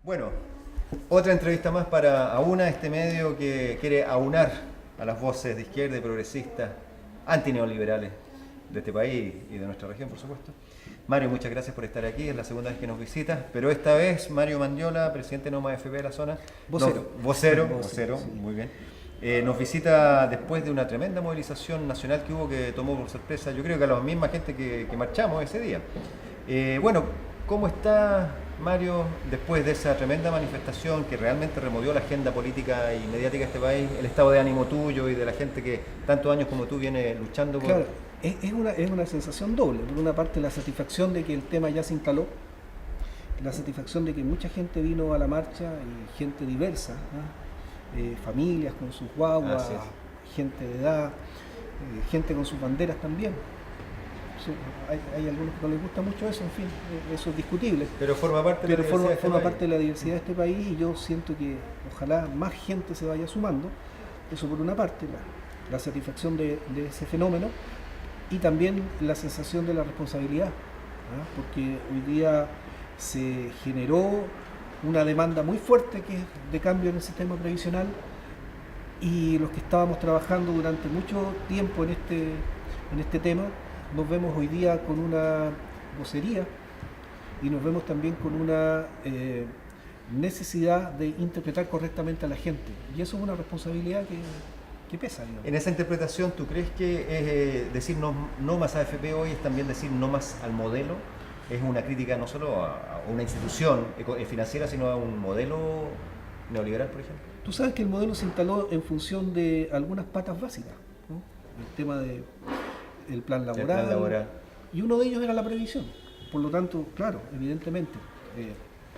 Bueno, otra entrevista más para Aúna, este medio que quiere aunar a las voces de izquierda y progresistas, antineoliberales de este país y de nuestra región, por supuesto. Mario, muchas gracias por estar aquí, es la segunda vez que nos visitas, pero esta vez Mario Mandiola, presidente de Noma FP de la zona. Vocero, sí. Muy bien. Nos visita después de una tremenda movilización nacional que hubo, que tomó por sorpresa, yo creo que a la misma gente que marchamos ese día. Bueno, ¿cómo está Mario después de esa tremenda manifestación que realmente removió la agenda política y mediática de este país, el estado de ánimo tuyo y de la gente que tantos años como tú viene luchando por... Claro, es una sensación doble. Por una parte, la satisfacción de que el tema ya se instaló, la satisfacción de que mucha gente vino a la marcha, y gente diversa, familias con sus guaguas, gente de edad, gente con sus banderas también. Hay algunos que no les gusta mucho eso, en fin, eso es discutible. Pero forma parte de la diversidad de este país, y yo siento que ojalá más gente se vaya sumando. Eso por una parte, la satisfacción de ese fenómeno, y también la sensación de la responsabilidad, porque hoy día se generó una demanda muy fuerte que es de cambio en el sistema previsional, y los que estábamos trabajando durante mucho tiempo en este tema nos vemos hoy día con una vocería y nos vemos también con una necesidad de interpretar correctamente a la gente, y eso es una responsabilidad que pesa, digamos. En esa interpretación, ¿tú crees que decir no más a AFP hoy es también decir no más al modelo? ¿Es una crítica no solo a una institución financiera, sino a un modelo neoliberal, por ejemplo? Tú sabes que el modelo se instaló en función de algunas patas básicas, ¿no? El tema del plan laboral, y uno de ellos era la previsión. Por lo tanto, claro, evidentemente,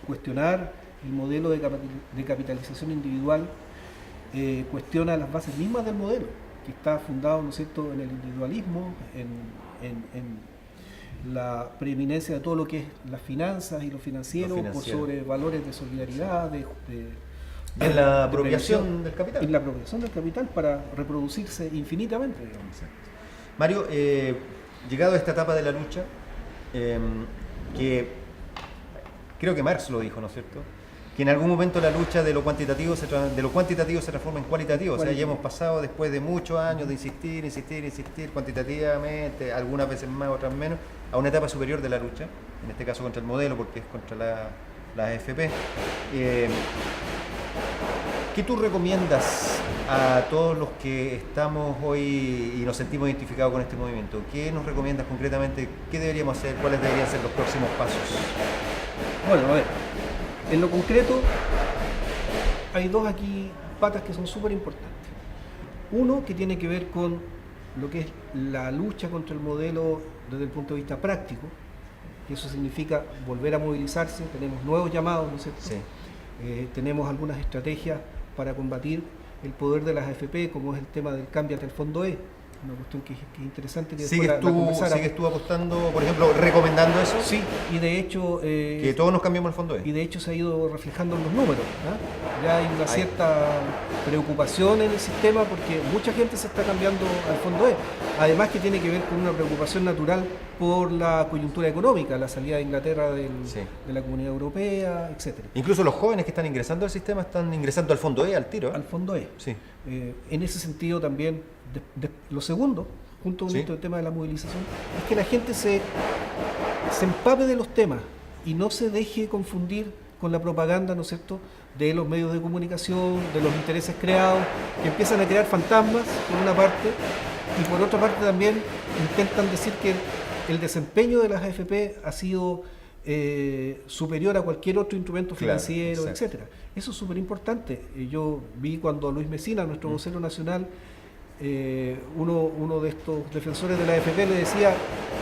cuestionar el modelo de capitalización individual cuestiona las bases mismas del modelo, que está fundado, ¿no es cierto?, en el individualismo, en la preeminencia de todo lo que es las finanzas y lo financiero por sobre valores de solidaridad, en la apropiación del capital. En la apropiación del capital para reproducirse infinitamente, digamos. Mario, llegado a esta etapa de la lucha, que creo que Marx lo dijo, ¿no es cierto?, que en algún momento la lucha de lo cuantitativo se transforma en cualitativo. O sea, ya hemos pasado, después de muchos años de insistir cuantitativamente, algunas veces más, otras menos, a una etapa superior de la lucha, en este caso contra el modelo, porque es contra la AFP. ¿Qué tú recomiendas a todos los que estamos hoy y nos sentimos identificados con este movimiento? ¿Qué nos recomiendas concretamente? ¿Qué deberíamos hacer? ¿Cuáles deberían ser los próximos pasos? Bueno, a ver, en lo concreto hay dos aquí patas que son súper importantes. Uno que tiene que ver con lo que es la lucha contra el modelo desde el punto de vista práctico, que eso significa volver a movilizarse. Tenemos nuevos llamados, ¿no es cierto? Sí. Tenemos algunas estrategias para combatir el poder de las AFP, como es el tema del cámbiate al fondo E, una cuestión que es interesante que ¿Sigues tú apostando, por ejemplo, recomendando eso? Sí, y de hecho... que todos nos cambiamos al fondo E. Y de hecho se ha ido reflejando en los números, Ya hay una cierta preocupación en el sistema porque mucha gente se está cambiando al fondo E. Además que tiene que ver con una preocupación natural por la coyuntura económica, la salida de Inglaterra de la Comunidad Europea, etcétera. Incluso los jóvenes que están ingresando al sistema están ingresando al fondo E, al tiro. Al fondo E. Sí. En ese sentido también, lo segundo, junto con el tema de la movilización, es que la gente se empape de los temas y no se deje confundir con la propaganda, ¿no es cierto?, de los medios de comunicación, de los intereses creados, que empiezan a crear fantasmas, por una parte, y por otra parte también intentan decir que el desempeño de las AFP ha sido superior a cualquier otro instrumento financiero, etcétera. Eso es súper importante. Yo vi cuando Luis Mesina, nuestro vocero nacional, uno de estos defensores de la AFP le decía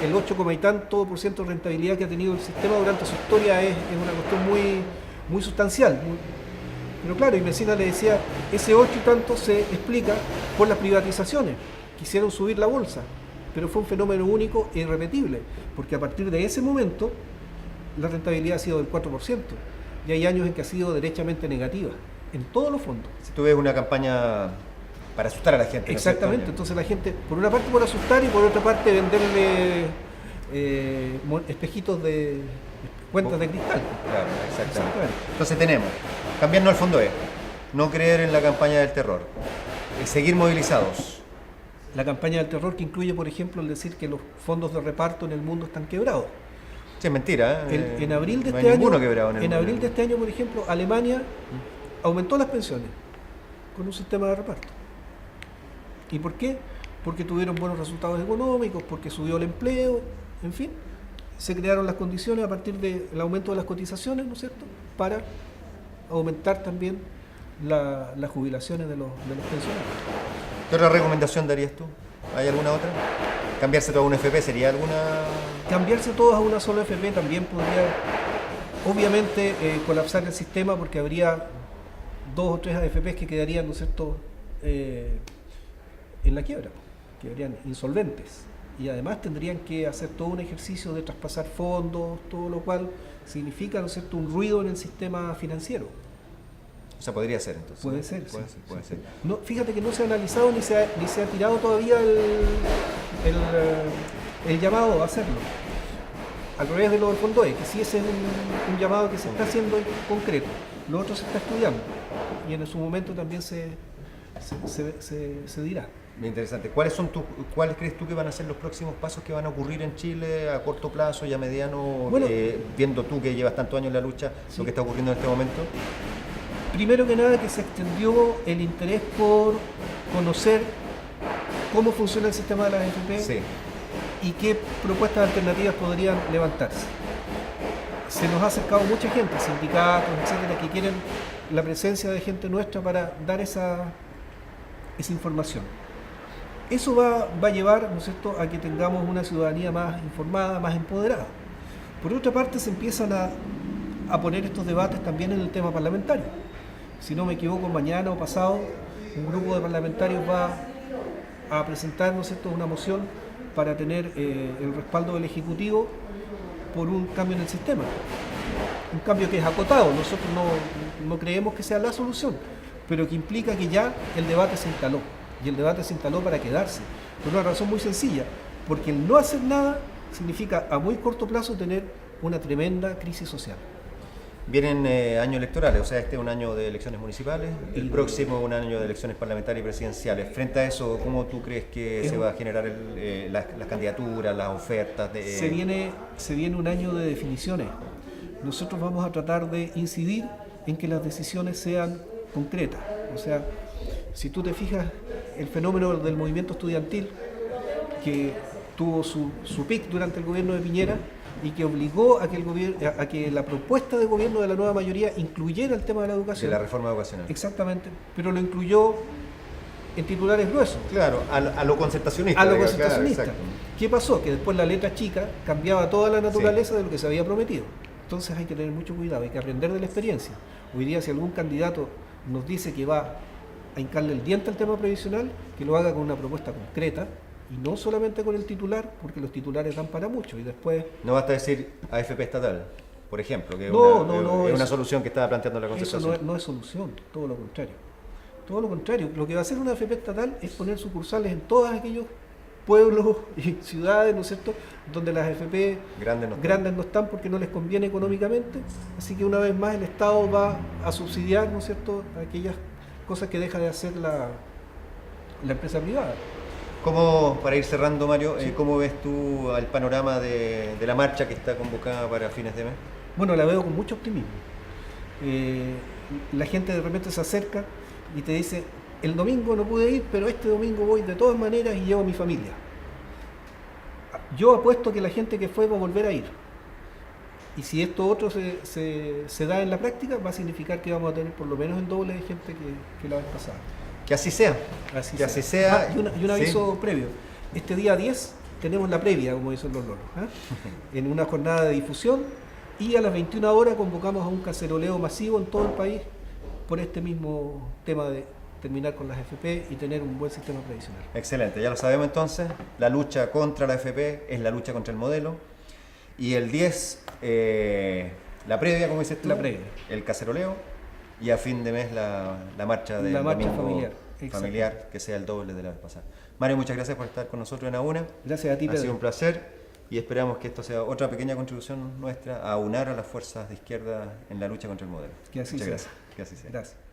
el 8, y tanto % de rentabilidad que ha tenido el sistema durante su historia es una cuestión muy sustancial. Pero claro, y Mesina le decía, ese 8 y tanto se explica por las privatizaciones. Quisieron subir la bolsa, pero fue un fenómeno único e irrepetible, porque a partir de ese momento la rentabilidad ha sido del 4%, y hay años en que ha sido derechamente negativa, en todos los fondos. Si tú ves una campaña para asustar a la gente. Exactamente, entonces la gente, por una parte por asustar y por otra parte venderle espejitos de cuentas de cristal. Claro, exactamente. Entonces tenemos, cambiarnos al fondo no creer en la campaña del terror, seguir movilizados. La campaña del terror que incluye, por ejemplo, el decir que los fondos de reparto en el mundo están quebrados. Sí, es mentira. En abril de no este hay año, ninguno quebrado en el en mundo. abril de este año, por ejemplo, Alemania aumentó las pensiones con un sistema de reparto. ¿Y por qué? Porque tuvieron buenos resultados económicos, porque subió el empleo, en fin, se crearon las condiciones a partir del aumento de las cotizaciones, ¿no es cierto?, para aumentar también las jubilaciones de los pensionados. ¿Qué otra recomendación darías tú? ¿Hay alguna otra? ¿Cambiarse todo a un FP sería alguna...? Cambiarse todos a una sola FP también podría, obviamente, colapsar el sistema, porque habría 2 o 3 AFPs que quedarían, ¿no es cierto?, en la quiebra, quedarían insolventes. Y además tendrían que hacer todo un ejercicio de traspasar fondos, todo lo cual significa, ¿no es cierto?, un ruido en el sistema financiero. O sea, podría ser entonces. Puede ser, puede ser. No, fíjate que no se ha analizado ni se ha tirado todavía el llamado a hacerlo. Al revés de lo del Fondo que sí es un llamado que se está haciendo en concreto. Lo otro se está estudiando y en su momento también se dirá. Muy interesante. ¿Cuáles crees tú que van a ser los próximos pasos que van a ocurrir en Chile a corto plazo y a mediano, bueno, viendo tú que llevas tantos años en la lucha, sí, lo que está ocurriendo en este momento? Primero que nada, que se extendió el interés por conocer cómo funciona el sistema de las AFP, sí, y qué propuestas alternativas podrían levantarse. Se nos ha acercado mucha gente, sindicatos, etcétera, que quieren la presencia de gente nuestra para dar esa información. Eso va a llevar, ¿no es cierto?, a que tengamos una ciudadanía más informada, más empoderada. Por otra parte, se empiezan a poner estos debates también en el tema parlamentario. Si no me equivoco, mañana o pasado, un grupo de parlamentarios va a presentar, ¿no es cierto?, una moción para tener el respaldo del Ejecutivo por un cambio en el sistema. Un cambio que es acotado, nosotros no creemos que sea la solución, pero que implica que ya el debate se instaló, y el debate se instaló para quedarse, por una razón muy sencilla, porque el no hacer nada significa a muy corto plazo tener una tremenda crisis social. Vienen años electorales, o sea, este es un año de elecciones municipales, el próximo un año de elecciones parlamentarias y presidenciales. Frente a eso, ¿cómo tú crees que se va a generar las candidaturas, las ofertas? Se viene un año de definiciones. Nosotros vamos a tratar de incidir en que las decisiones sean concretas. O sea, si tú te fijas, el fenómeno del movimiento estudiantil, que tuvo su pic durante el gobierno de Piñera, y que obligó a que la propuesta de gobierno de la nueva mayoría incluyera el tema de la educación. De la reforma educacional. Exactamente, pero lo incluyó en titulares gruesos. Claro, a lo concertacionista. A lo concertacionista. Claro, ¿qué pasó? Que después la letra chica cambiaba toda la naturaleza de lo que se había prometido. Entonces hay que tener mucho cuidado, hay que aprender de la experiencia. Hoy día, si algún candidato nos dice que va a hincarle el diente al tema previsional, que lo haga con una propuesta concreta, y no solamente con el titular, porque los titulares dan para mucho y después... No basta decir AFP estatal, por ejemplo, que es una solución que estaba planteando la concertación. Eso no es solución, todo lo contrario. Todo lo contrario, lo que va a hacer una AFP estatal es poner sucursales en todos aquellos pueblos y ciudades, ¿no es cierto?, donde las AFP grandes no están porque no les conviene económicamente, así que una vez más el Estado va a subsidiar, ¿no es cierto?, aquellas cosas que deja de hacer la empresa privada. Para ir cerrando, Mario, sí, ¿cómo ves tú el panorama de la marcha que está convocada para fines de mes? Bueno, la veo con mucho optimismo. La gente de repente se acerca y te dice, el domingo no pude ir, pero este domingo voy de todas maneras y llevo a mi familia. Yo apuesto que la gente que fue va a volver a ir. Y si esto otro se da en la práctica, va a significar que vamos a tener por lo menos el doble de gente que la vez pasada. Que así sea. Así sea. Y un aviso previo. Este día 10 tenemos la previa, como dicen los loros, en una jornada de difusión, y a las 21 horas convocamos a un caceroleo masivo en todo el país por este mismo tema de terminar con las FP y tener un buen sistema previsional. Excelente, ya lo sabemos entonces. La lucha contra la FP es la lucha contra el modelo. Y el 10, la previa, como dices tú, la previa, el caceroleo. Y a fin de mes la marcha del domingo familiar, que sea el doble de la vez pasada. Mario, muchas gracias por estar con nosotros en AUNA. Gracias a ti, Pedro. Ha sido un placer. y esperamos que esto sea otra pequeña contribución nuestra a aunar a las fuerzas de izquierda en la lucha contra el modelo. Que así Muchas sea. gracias. Que así sea. Gracias.